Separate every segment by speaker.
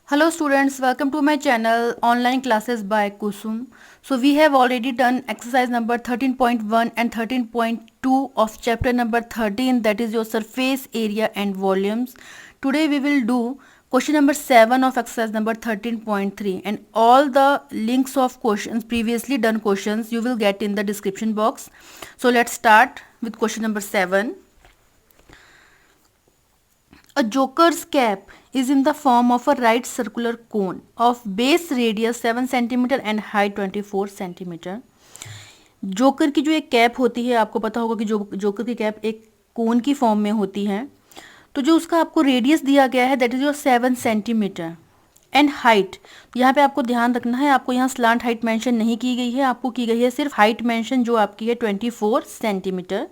Speaker 1: Hello students, welcome to my channel Online Classes by Kusum. So we have already done exercise number 13.1 and 13.2 of chapter number 13, that is your surface area and volumes. Today we will do question number 7 of exercise number 13.3, and all the links of questions, previously done questions, you will get in the description box. So let's start with question number 7. A joker's cap is in the form of a right circular cone of base radius 7 cm and height 24 cm. Joker की जो एक cap होती है, आपको पता होगा कि joker की कैप एक कोन की फॉर्म में होती है। तो जो उसका आपको रेडियस दिया गया है that is your 7 centimetre and height. यहाँ पे आपको ध्यान रखना है, आपको यहाँ स्लांट हाइट मेंशन नहीं की गई है, आपको की गई है सिर्फ हाइट मेंशन जो आपकी है 24 centimetre.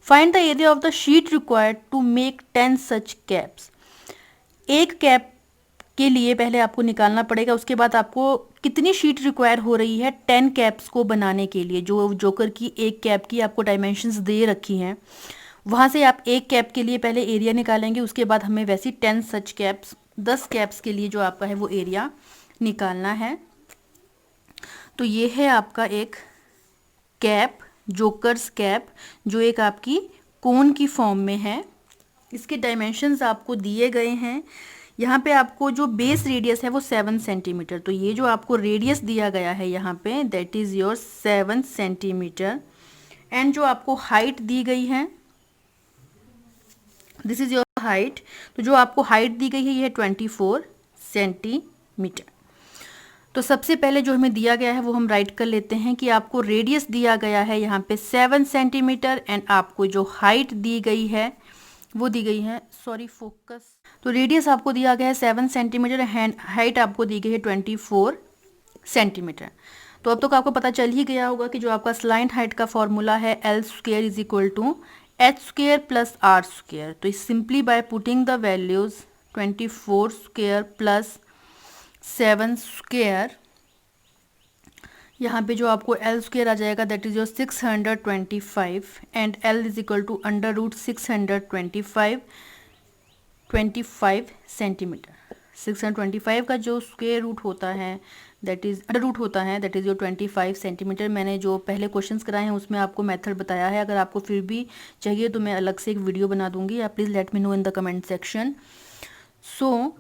Speaker 1: Find the area of the sheet required to make 10 such caps. एक कैप के लिए पहले आपको निकालना पड़ेगा, उसके बाद आपको कितनी शीट रिक्वायर हो रही है 10 कैप्स को बनाने के लिए। जो जोकर की एक कैप की आपको डायमेंशंस दे रखी हैं, वहाँ से आप एक कैप के लिए पहले एरिया निकालेंगे, उसके बाद हमें वैसी 10 सच कैप्स 10 कैप्स के लिए जो आपका है वो एरिया निकालना है। तो ये है आपका एक कैप, जोकर्स कैप, जो एक आपकी कोन की फॉर्म में है। इसके डायमेंशंस आपको दिए गए हैं। यहाँ पे आपको जो बेस रेडियस है वो 7 सेंटीमीटर, तो ये जो आपको रेडियस दिया गया है यहाँ पे that is your 7 centimetre. And जो आपको हाइट दी गई है दिस इज़ योर हाइट, तो जो आपको हाइट दी गई है ये है 24 सेंटीमीटर। तो सबसे पहले जो हमें दिया गया है वो हम राइट कर लेते हैं कि आपको रेडियस दिया गया है यहाँ पे 7 सेंटीमीटर एंड आपको जो हाइट दी गई है वो दी गई है, सॉरी फोकस, तो रेडियस आपको दिया गया है 7 सेंटीमीटर एंड हाइट आपको दी गई है 24 सेंटीमीटर। तो अब तक आपको पता चल ही गया होगा कि जो आपका स्लाइंट हाइट का फॉर्मूला है L square is equal to H square plus R square. तो simply by putting the values 24 square plus 7 square, यहाँ पे जो आपको L स्क्वेयर आ जाएगा that is your 625 and L is equal to under root 625 centimetre. 625 का जो square root होता है दैट इज अंडर रूट होता है दैट इज योर 25 सेंटीमीटर। मैंने जो पहले क्वेश्चंस कराए हैं उसमें आपको मेथड बताया है, अगर आपको फिर भी चाहिए तो मैं अलग से एक वीडियो बना दूंगी, आप please let me know in the comment section. So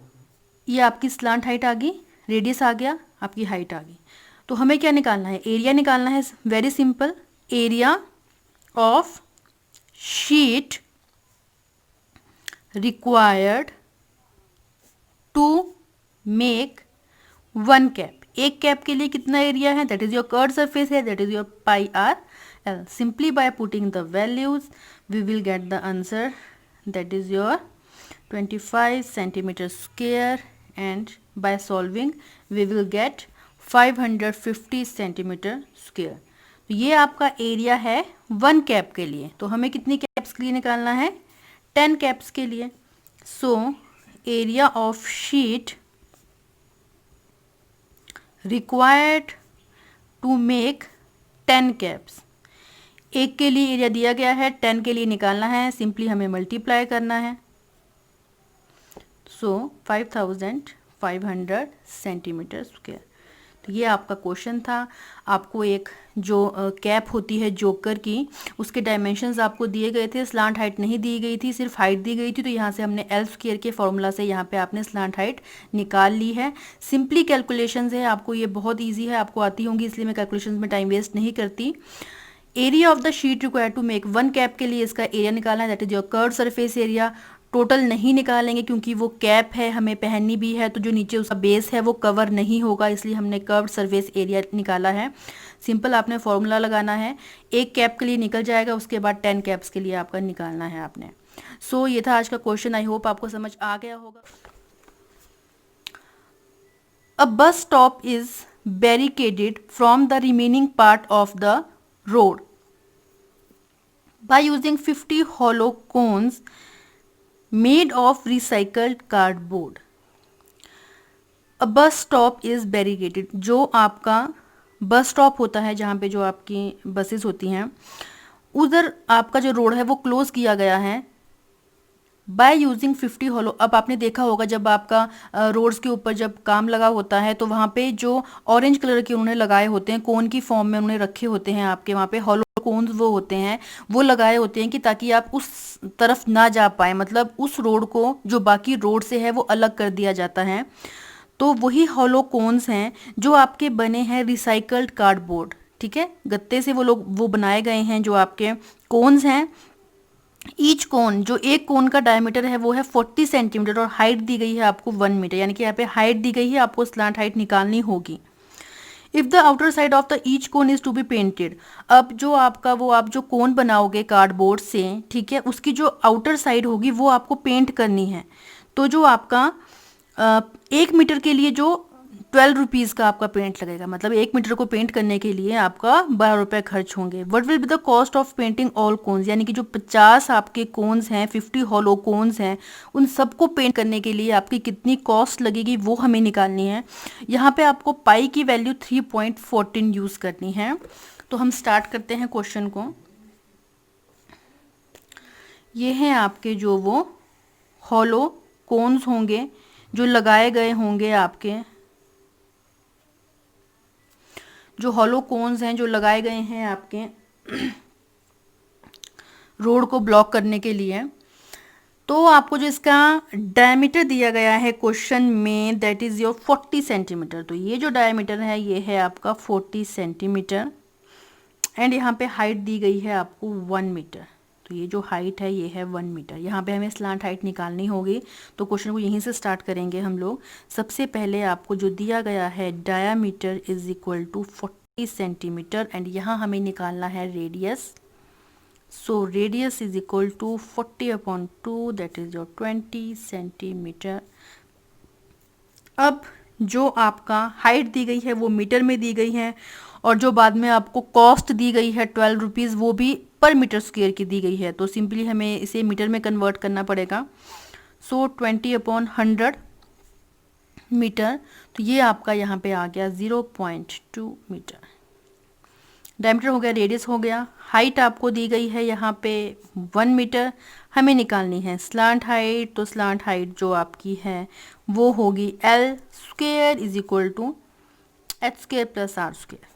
Speaker 1: ये आपकी स्लांट हाइट आ गई, रेडियस आ गया, आपकी हाइट आ गई। तो हमें क्या निकालना है, एरिया निकालना है। Very simple, area of sheet required to make 1 cap. एक कैप के लिए कितना एरिया है that is your curve surface है that is your pi R L. Simply by putting the values we will get the answer that is your 25 centimetre square and by solving we will get 550 centimetre square. तो ये आपका area है 1 cap के लिए। तो हमें कितनी caps के लिए निकालना है 10 कैप्स के लिए। So area of sheet required to make 10 caps, एक के लिए एरिया दिया गया है, 10 के लिए निकालना है, सिंपली हमें मल्टीप्लाई करना है। सो 5500 सेंटीमीटर स्क्वायर। तो ये आपका क्वेश्चन था। आपको एक जो कैप होती है जोकर की, उसके डायमेंशंस आपको दिए गए थे, स्लांट हाइट नहीं दी गई थी, सिर्फ हाइट दी गई थी। तो यहाँ से हमने एल स्क्वायर के फॉर्मूला से यहाँ पे आपने स्लांट हाइट निकाल ली है। सिंपली कैलकुलेशंस है, आपको ये बहुत ईजी है, आपको आती होंगी, इसलिए मैं कैलकुलेशंस में टाइम वेस्ट नहीं करती। Area of the sheet required to make 1 cap के लिए इसका एरिया निकालना है that is your curve surface area. Total नहीं निकालेंगे क्योंकि वो कैप है, हमें पहननी भी है, तो जो नीचे उसका बेस है वो कवर नहीं होगा, इसलिए हमने कर्व सरफेस एरिया निकाला है। सिंपल आपने फॉर्मूला लगाना है, एक कैप के लिए निकल जाएगा, उसके बाद 10 कैप्स के लिए आपका निकालना है आपने। सो ये था आज का क्वेश्चन, आई होप आपको समझ आ गया होगा। A bus stop is barricaded from the remaining part of the road by using 50 hollow cones made of recycled cardboard. A bus stop is barricaded. जो आपका बस स्टॉप होता है, जहाँ पे जो आपकी बसेस होती हैं, उधर आपका जो रोड है वो क्लोज किया गया है बाय यूजिंग 50 हॉलो। अब आपने देखा होगा जब आपका रोड्स के ऊपर जब काम लगा होता है तो वहाँ पे जो ऑरेंज कलर के उन्होंने लगाए होते हैं, कोन की फॉर्म में उन्होंने रखे होते हैं, आपके वहाँ पे हॉलो कोन्स वो होते हैं, वो लगाए होते हैं कि ताकि आप उस तरफ ना जा पाए, मतलब उस रोड को जो बाकी रोड से है वो अलग कर दिया जाता है। तो वही हॉलो कोन्स हैं जो आपके बने हैं रिसाइकल्ड कार्डबोर्ड, ठीक है, गत्ते से वो बनाए गए हैं जो आपके कोन्स हैं। ईच कोन, जो एक कोन का डायमीटर है वो है 40 सेंटीमीटर और हाइट दी गई है आपको 1 मीटर, यानी कि यहाँ पे हाइट दी गई है, आपको स्लांट हाइट निकालनी होगी। If the outer side of the each cone is to be painted, अब जो आपका वो आप जो कोन बनाओगे कार्डबोर्ड से, ठीक है, उसकी जो आउटर साइड होगी वो आपको पेंट करनी है। तो जो आपका 1 मीटर के लिए जो 12 रुपीज़ का आपका पेंट लगेगा, मतलब 1 मीटर को पेंट करने के लिए आपका 12 रुपये खर्च होंगे। What will be the cost of painting all cones, यानी कि जो 50 आपके कोन्स हैं, 50 हॉलो कोन्स हैं, उन सबको पेंट करने के लिए आपकी कितनी कॉस्ट लगेगी वो हमें निकालनी है। यहाँ पे आपको पाई की वैल्यू 3.14 यूज़ करनी है। तो हम स्टार्ट करते हैं क्वेश्चन को। ये हैं आपके जो वो हॉलो कोन्स होंगे जो लगाए गए होंगे, आपके जो हॉलो कोन्स हैं जो लगाए गए हैं आपके रोड को ब्लॉक करने के लिए। तो आपको जो इसका डायमीटर दिया गया है क्वेश्चन में, दैट इज़ योर 40 सेंटीमीटर। तो ये जो डायमीटर है ये है आपका 40 सेंटीमीटर एंड यहाँ पे हाइट दी गई है आपको 1 मीटर। तो ये जो हाइट है ये है 1 मीटर। यहाँ पे हमें स्लांट हाइट निकालनी होगी, तो क्वेश्चन को यहीं से स्टार्ट करेंगे हम लोग। सबसे पहले आपको जो दिया गया है diameter is equal to 40 centimetre and यहाँ हमें निकालना है radius. So radius is equal to 40/2, that is your 20 centimetre. अब जो आपका हाइट दी गई है वो मीटर में दी गई है और जो बाद में आपको कॉस्ट दी गई है 12 रुपीज़ वो भी पर मीटर स्क्वायर की दी गई है। तो सिंपली हमें इसे मीटर में कन्वर्ट करना पड़ेगा। सो 20/100 मीटर। तो ये आपका यहाँ पे आ गया 0.2 मीटर। डायमीटर हो गया, रेडियस हो गया, हाइट आपको दी गई है यहाँ पे 1 मीटर। हमें निकालनी है स्लांट हाइट। तो स्लांट हाइट जो आपकी है वो होगी L square is equal to H square plus R square.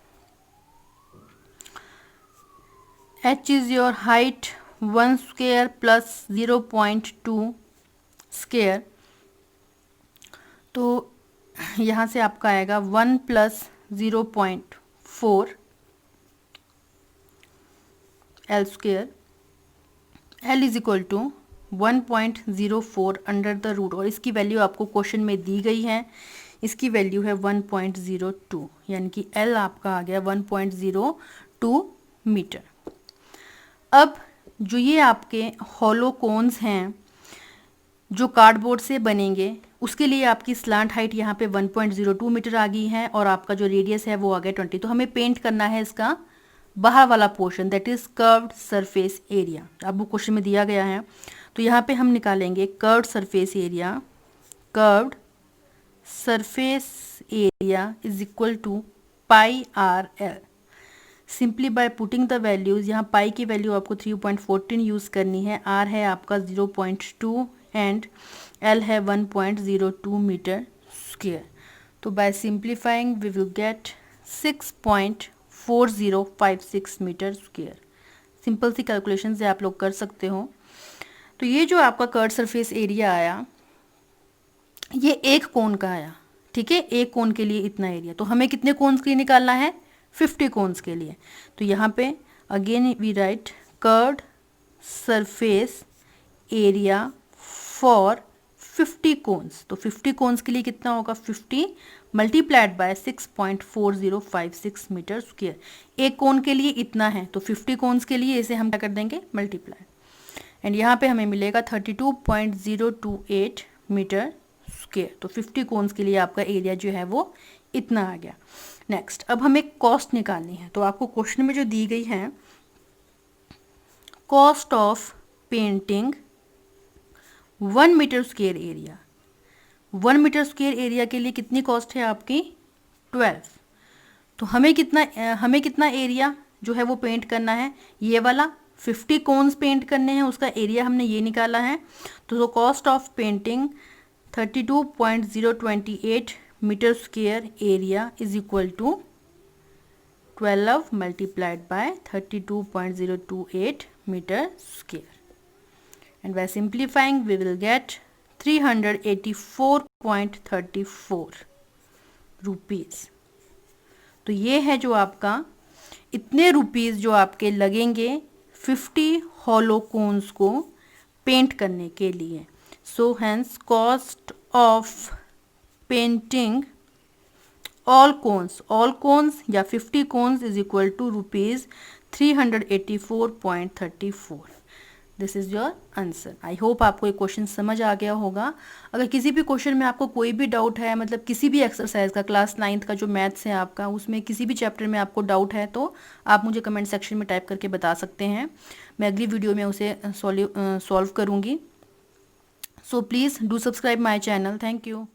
Speaker 1: H is your height 1 square plus 0.2 square. तो यहाँ से आपका आएगा 1 plus 0.4 L square. L is equal to 1.04 under the root, और इसकी वैल्यू आपको क्वेश्चन में दी गई है, इसकी वैल्यू है 1.02, यानी कि L आपका आ गया 1.02 मीटर। अब जो ये आपके हॉलो कोन्स हैं जो कार्डबोर्ड से बनेंगे उसके लिए आपकी स्लांट हाइट यहाँ पे 1.02 मीटर आ गई है और आपका जो रेडियस है वो आ गया 20। तो हमें पेंट करना है इसका बाहर वाला portion, that is curved surface area. अब वो क्वेश्चन में दिया गया है, तो यहाँ पे हम निकालेंगे curved surface area. Curved surface area is equal to pi R L. Simply by putting the values, यहाँ पाई की वैल्यू आपको 3.14 यूज़ करनी है, आर है आपका 0.2 एंड एल है 1.02 मीटर स्क्वायर। तो by simplifying we will get 6.4056 metre square. Simple सी कैलकुलेशन से आप लोग कर सकते हो। तो ये जो आपका कर्व्ड सरफेस एरिया आया ये एक कोन का आया, ठीक है, एक कोन के लिए इतना एरिया। तो हमें कितने कोन्स के लिए निकालना है? 50 कोन्स के लिए। तो यहाँ पे again we write curved surface area for 50 cones. तो 50 कोन्स के लिए कितना होगा? 50 मल्टीप्लाइड बाय 6.4056 मीटर स्क्वायर। एक कोन के लिए इतना है तो 50 कोन्स के लिए इसे हम क्या कर देंगे? मल्टीप्लाई। एंड यहाँ पे हमें मिलेगा 32.028 मीटर स्क्वायर। तो 50 कोन्स के लिए आपका एरिया जो है वो इतना आ गया। नेक्स्ट, अब हमें कॉस्ट निकालनी है। तो आपको क्वेश्चन में जो दी गई है, cost of painting 1 metre square area. 1 metre square area के लिए कितनी कॉस्ट है आपकी? 12। तो हमें कितना एरिया जो है वो पेंट करना है? ये वाला 50 कोन्स पेंट करने हैं, उसका एरिया हमने ये निकाला है। तो cost of painting 32.028 metre square area is equal to 12 multiplied by 32.028 meter square, and by simplifying we will get 384.34 rupees. तो ये है जो आपका इतने रुपीज़ जो आपके लगेंगे 50 हॉलो कोन्स को पेंट करने के लिए। So hence cost of painting all cones या 50 cones is equal to rupees 384.34। This is your answer. I hope आपको ये क्वेश्चन समझ आ गया होगा। अगर किसी भी क्वेश्चन में आपको कोई भी डाउट है, मतलब किसी भी एक्सरसाइज का, क्लास 9th का जो मैथ्स है आपका, उसमें किसी भी चैप्टर में आपको डाउट है तो आप मुझे कमेंट सेक्शन में टाइप करके बता सकते हैं। मैं अगली वीडियो में उसे सॉल्व करूँगी। So please do subscribe my channel. Thank you.